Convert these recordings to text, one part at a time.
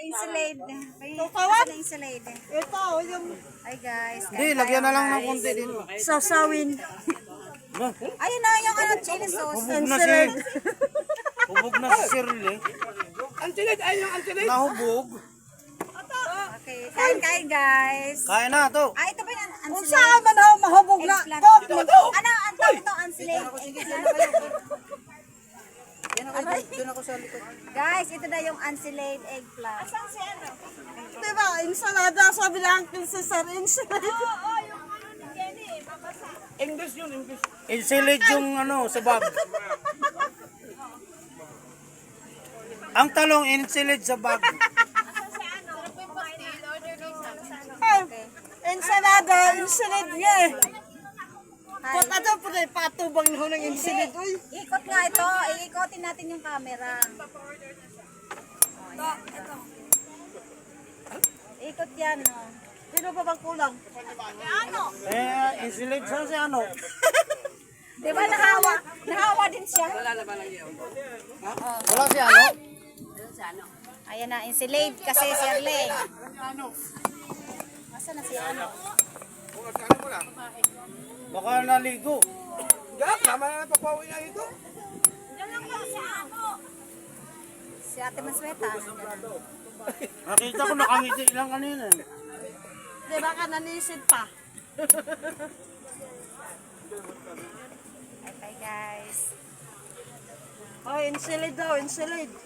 insulate. May na insulate. Ito, yung Hi guys. Hindi, lagyan na lang ng konti dito. sasawin. Ayun na yung ano, chili sauce. Hubog na si... Hubog na si Shirley. Antilit, ayun yung antilit. Nahubog. Okay, kain guys. Kaya na to. Ah, ito ba yung Kung unsilate? saan man ako mahubog na. Eggplant. Oh, Ano, ang tawag ito? Unsilate. Yan ako, doon ako sa likod. Guys, ito na yung unsilate eggplant. Asan si ano? diba, ensalada, sabi lang kung sa Sir ensalada. English yun, English. Insulate yung ano, sa bag. Ang talong, insulate sa bag. Ay, ensalada, ensalada nga eh. Kung ano po na patubang na ho ng ensalada. Uy, Ikot nga ito. Iikotin natin yung camera. Ikot yan, oh. sino pa bang kulang? Insulate sa si ano. Di ba nahawa? Nahawa din siya. Wala si ano. Ayan na, insulate kasi Shirley. Asa na si ano? Baka naligo. Gap, tama na papawi na ito. Si Ate Masweta. Nakita ko nakangiti lang kanina. Di ba ka nanisid pa? Okay guys. Oh, ensalada daw, ensalada.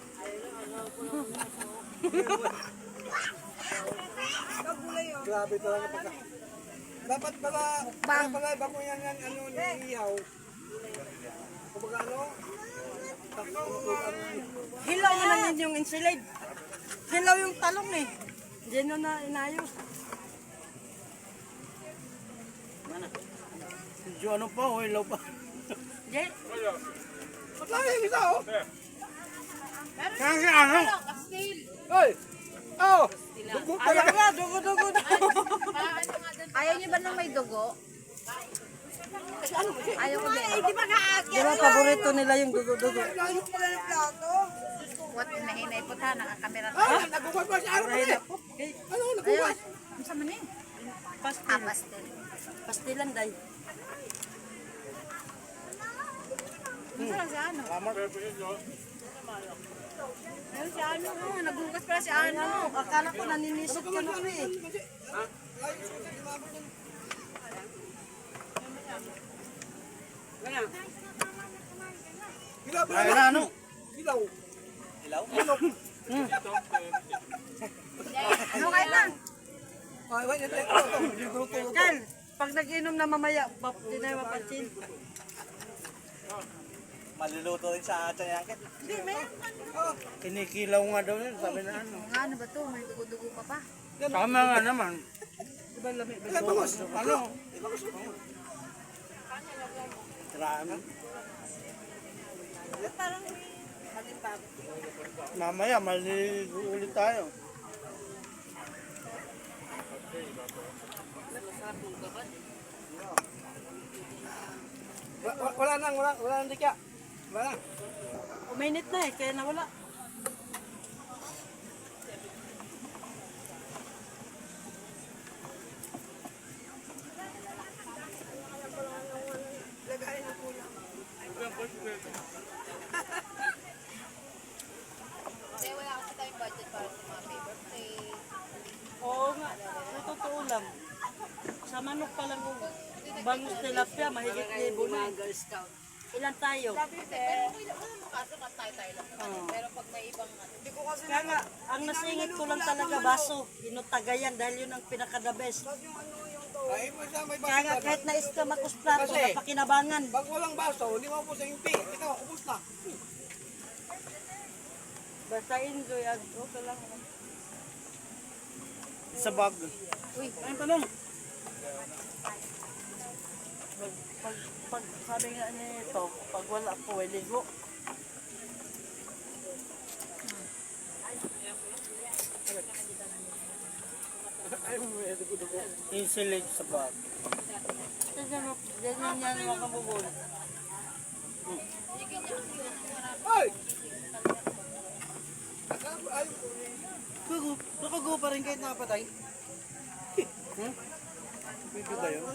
Grabe talaga pagka. Dapat pala, bago yan ano, niihaw. Kumbaga ano, Hilaw mo na yung ensalada. Hilaw yung talong eh. Hindi na inayos. Medyo ano pa, oh, ilaw pa. Hindi. patay yung isa oh. Kaya si ano. Hoy! Oh! Dugo Ayaw talaga. nga, dugo-dugo na. Ayaw niyo ba nang may dugo? Ayaw ko din. Di ba paborito nila yung dugo-dugo? What hinahinay po ta, nakakamera ta. Ah, nagugat pa si Aaron pala eh. Ano, nagugat? Ano sa manin? Pastil. Pastel. Pastilan day. Ano lang si ano? Ano si ano? Nagugas pala si ano. Akala ko naninisip ka na eh. Hilaw, Kaya na ano. hilaw. Ano kayo na? Ay, wait, ito. Yan, pag nag-inom na mamaya, di na yung mapansin. Maluluto rin sa atin yan. Hindi, may Kinikilaw nga daw yun, sabi na ano. ano ba to? May dugo-dugo pa pa. Tama nga naman. Bangos. Ano? Marami. Mamaya, maligo ulit tayo. Wala nang dikya. Wala nang. Uminit na eh, kaya nawala. Wala kasi tayong budget para sa mga birthday. Oo nga, sa totoo lang. Sa manok pa lang kung bangus tilapia, mahigit libo na. Ilan tayo? Pero pag may ibang ano. Kaya nga, ang nasingit ko lang talaga baso, inutagayan dahil yun ang pinaka-the best. Ay, mo siya may Kaya nga baso. kahit na makus plato, Kasi, napakinabangan. Pag walang baso, hindi mo po sa impi. Ito, ubus na. Basta enjoy, okay lang. Sa bag. Uy, Ayun tanong. Pag sabi nga nito, pag wala po, ligo. Insulate sa bag. Ganyan yan mga kabubol. Hoy! Nakago pa rin kahit napatay. Hmm? Video ba yun?